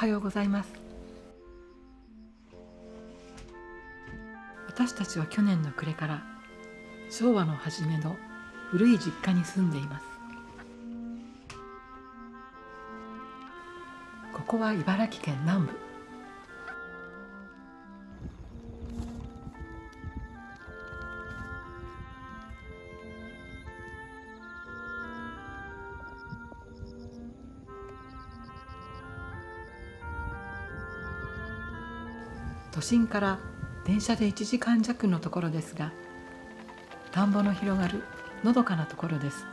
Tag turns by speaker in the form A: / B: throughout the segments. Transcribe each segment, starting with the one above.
A: はようございます。私たちは去年の暮れから昭和の初めの古い実家に住んでいます。ここは茨城県南部。都心から電車で1時間弱のところですが、田んぼの広がるのどかなところです。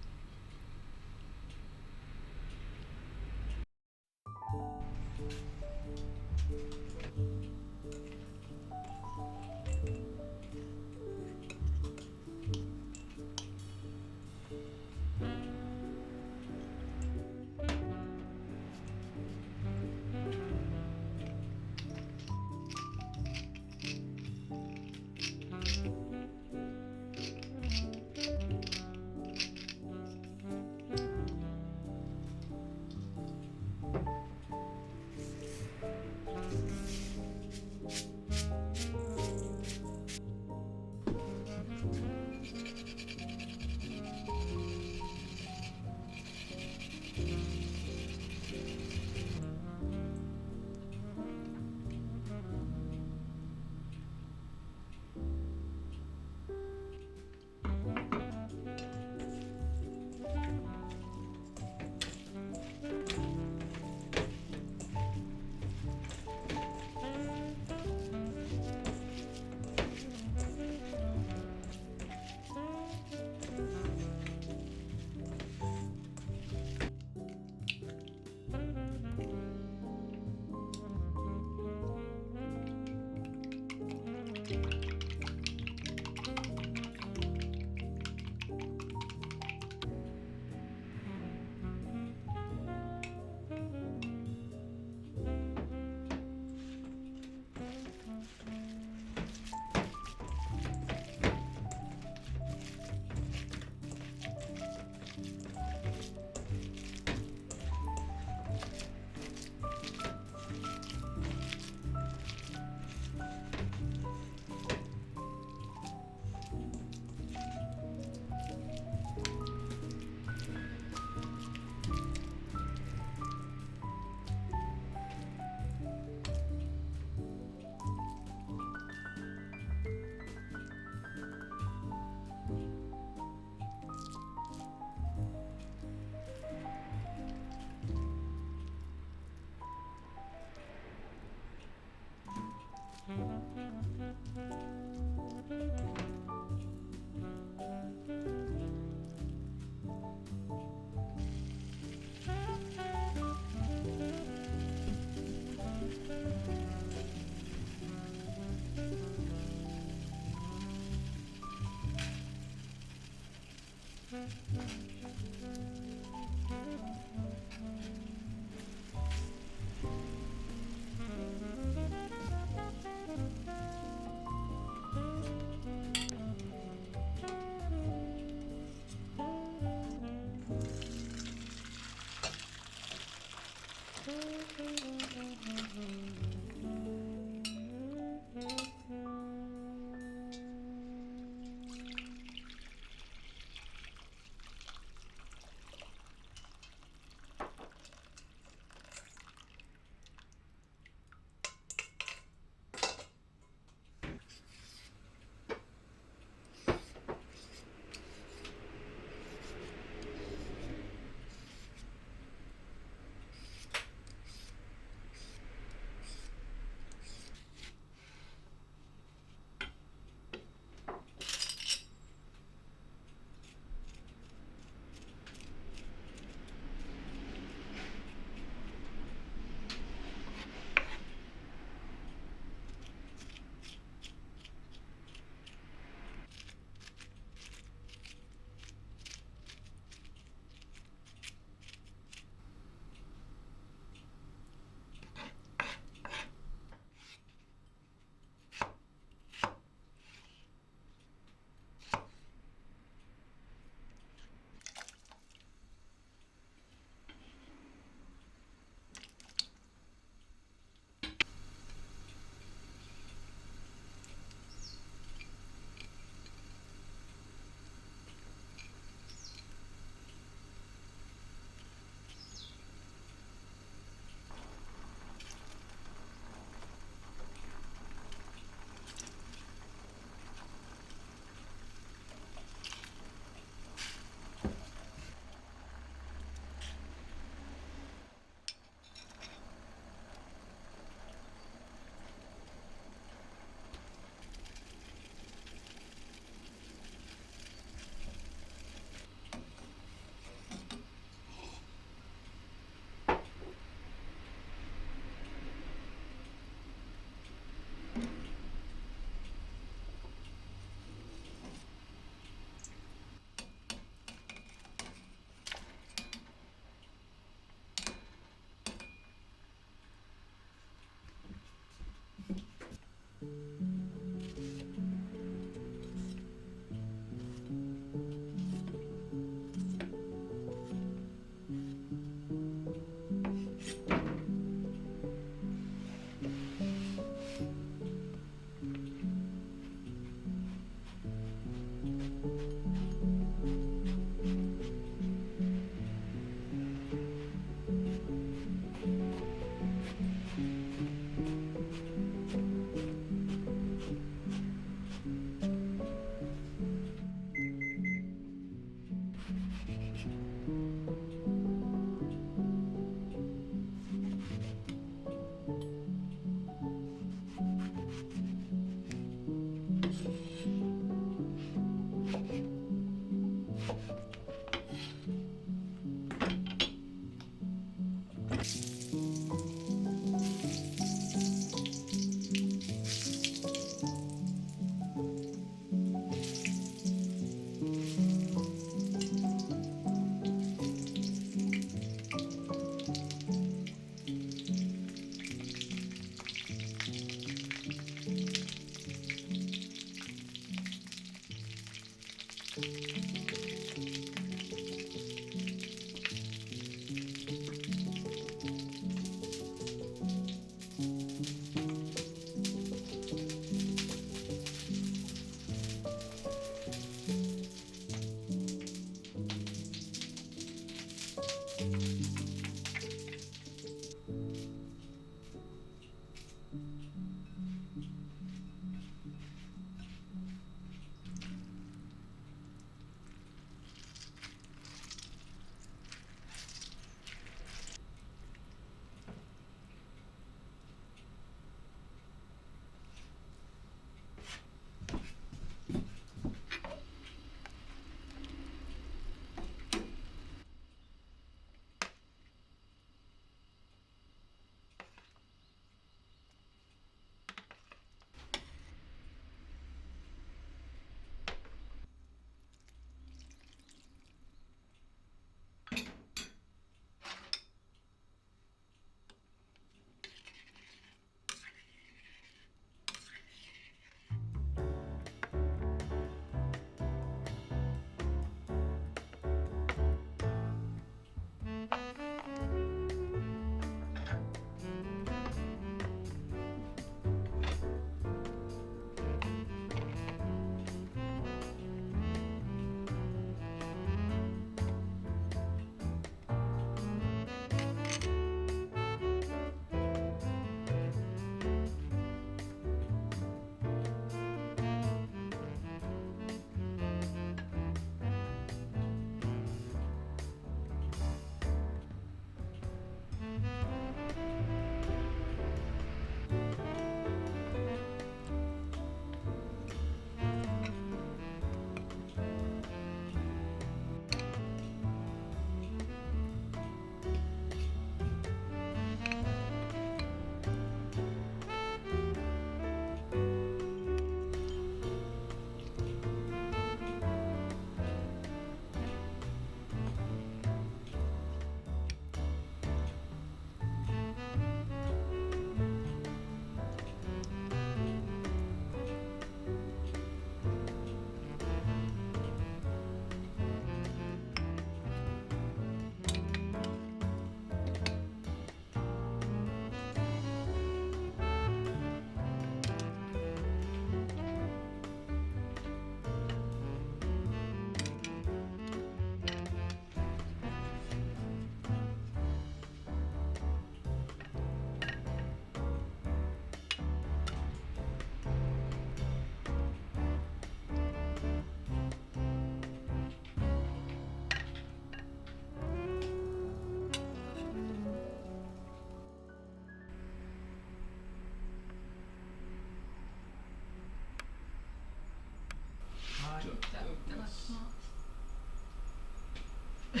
A: ペ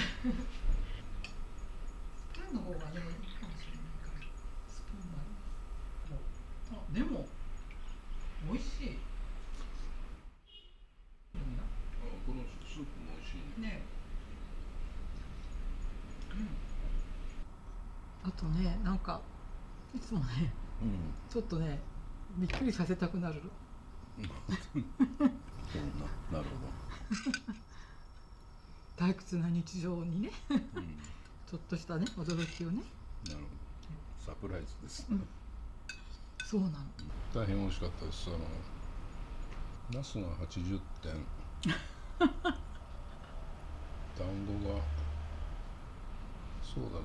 A: ンの方がでもいいかもしれないからスプーンもあります。あ、でも美味しい。
B: このスープも美味しい
A: ね。あとね、なんかいつもね、ちょっとねびっくりさせたくなる。
B: そうなるほ
A: 退屈な日常にね、ちょっとしたね驚きをね。
B: ど。なるほど。サプライズですね。
A: そうなの。
B: 大変美味しかったです。ナスが80点。団子がそうだな。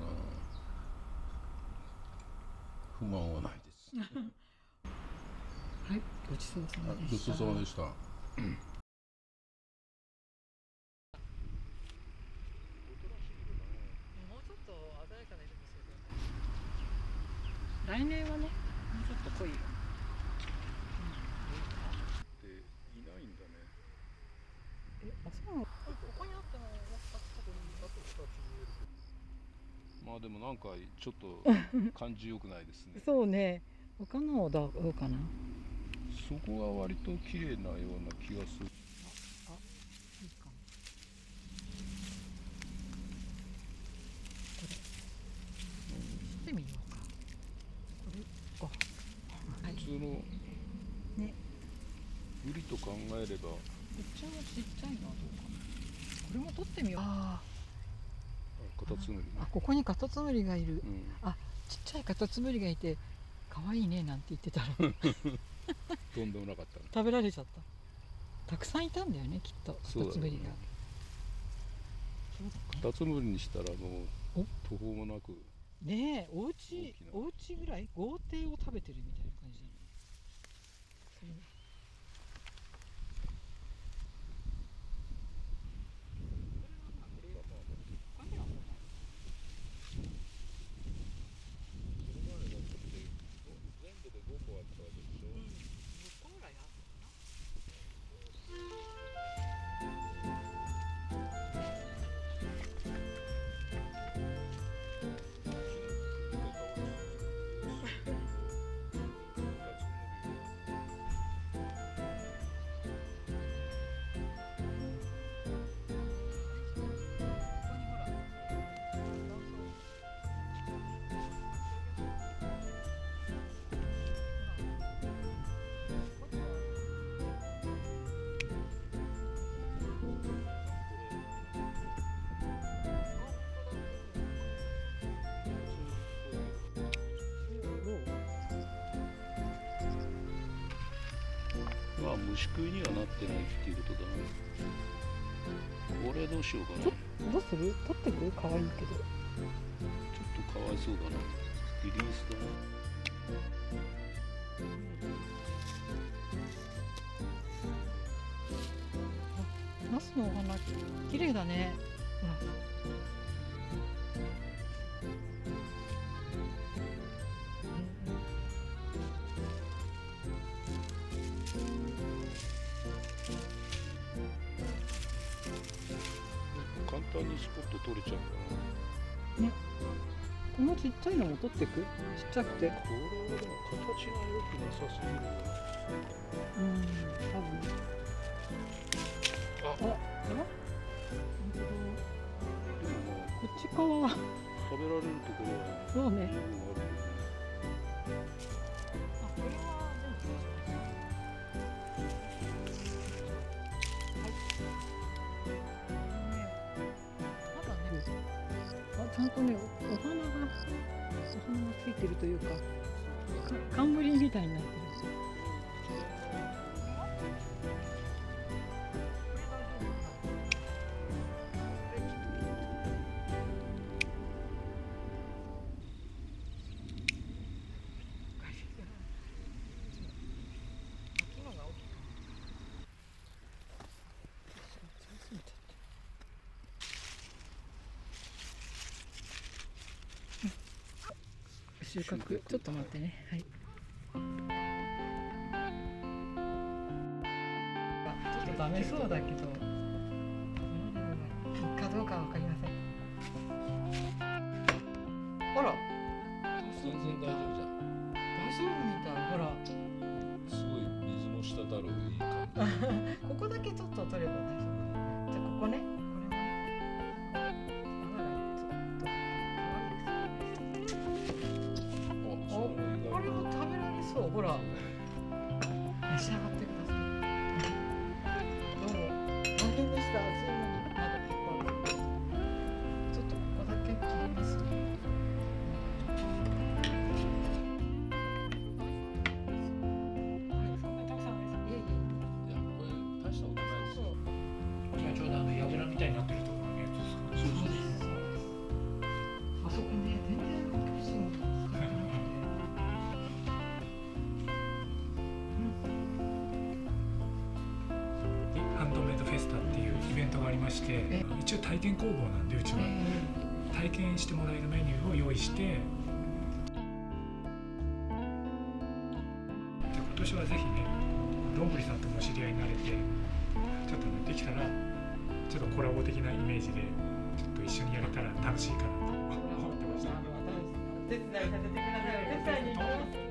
B: 不満はないです。
A: はい、ごちそうさまで
B: ごち
A: した。
B: そうさまでした。も
A: うちょっと鮮やかな色ですよね。来年はね、もうちょっと濃い色。
B: でいないんだね。
A: あ、そうなの。ここにあったのは
B: まあでもなんかちょっと感じ良くないですね。
A: そうね。他のはどうかな。
B: そこが割と綺麗なような気がする。
A: あ、いいかも。これ。してみようか。これ。はい。
B: 普通の
A: ね。
B: 売りと考えれば。
A: こっちのちっちゃいのはどうかな。これも取ってみよう。あ
B: カタツムリね。
A: あ、ここにカタツムリがいる。
B: うん、
A: あ、ちっちゃいカタツムリがいて可愛いねなんて言ってたら
B: とんでもなかったね。
A: 食べられちゃった。たくさんいたんだよね、きっとカタツムリが。
B: カタツムリにしたらもう途方もなく。
A: ねえ、お家ぐらい豪邸を食べてるみたいな感じだね。そうね。
B: 全部で5個あったわけでしょ。
A: 10個ぐらいあった
B: まあ虫食いにはなってないっていうことだね。これどうしようかな。ちょっ
A: どうする？取ってくる？可愛いけど。
B: とかわいそうだな。リリースだな。
A: ナスのお花綺麗だね。ほら。
B: 簡単にスポット取れちゃうか
A: ね。このちっちゃいのも取ってく？ちっちゃくて。
B: な。これはでも形が良くなさすぎるな。
A: 多分。
B: あ、
A: 本当だ。
B: でもまあ
A: こっち側は
B: 食べられるところは
A: そうね。
B: 十分あるけどね。
A: あ、これはでもそうします。はい。まだね。あ、ちゃんとね、お花がついてるというか、冠みたいになってる。収穫ちょっと待ってね。はい。ちょっとダメそうだけど。どうかわかりません。あら、
B: 全然大丈夫じゃん。
A: 大丈夫みたい。ほら、
B: すごい水も滴るいい感じ。
A: ここだけちょっと取れば大丈夫。じゃあここね、これもね、穴がちょっと可愛いですよね。
B: あ、それも意外
A: これも食べられそう。ほら、召し上がってください。どうも大変でした。暑いのにまだ結構ある。ちょっとここだけ切りますね。はい、そんなにたくさんです。いえいえ。
B: いや、これ大したことないですよ。
C: こちらちょうど櫓みたいになってるところのやつですか。
A: そうです。あそこね、全然高級紙も使ってなくて。
C: ハンドメイドフェスタっていうイベントがありまして、一応体験工房なんでうちは体験してもらえるメニューを用意して、で今年はぜひね、どんぐりさんともお知り合いになれて、ちょっとねできたらちょっとコラボ的なイメージでちょっと一緒にやれたら楽しいかなと思ってました。
A: お手伝いさせてください。お手伝いに行きます。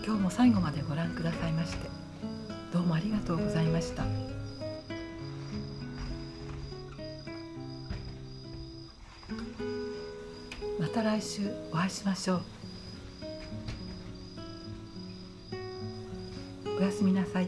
A: 今日も最後までご覧くださいましてどうもありがとうございました。また来週お会いしましょう。おやすみなさい。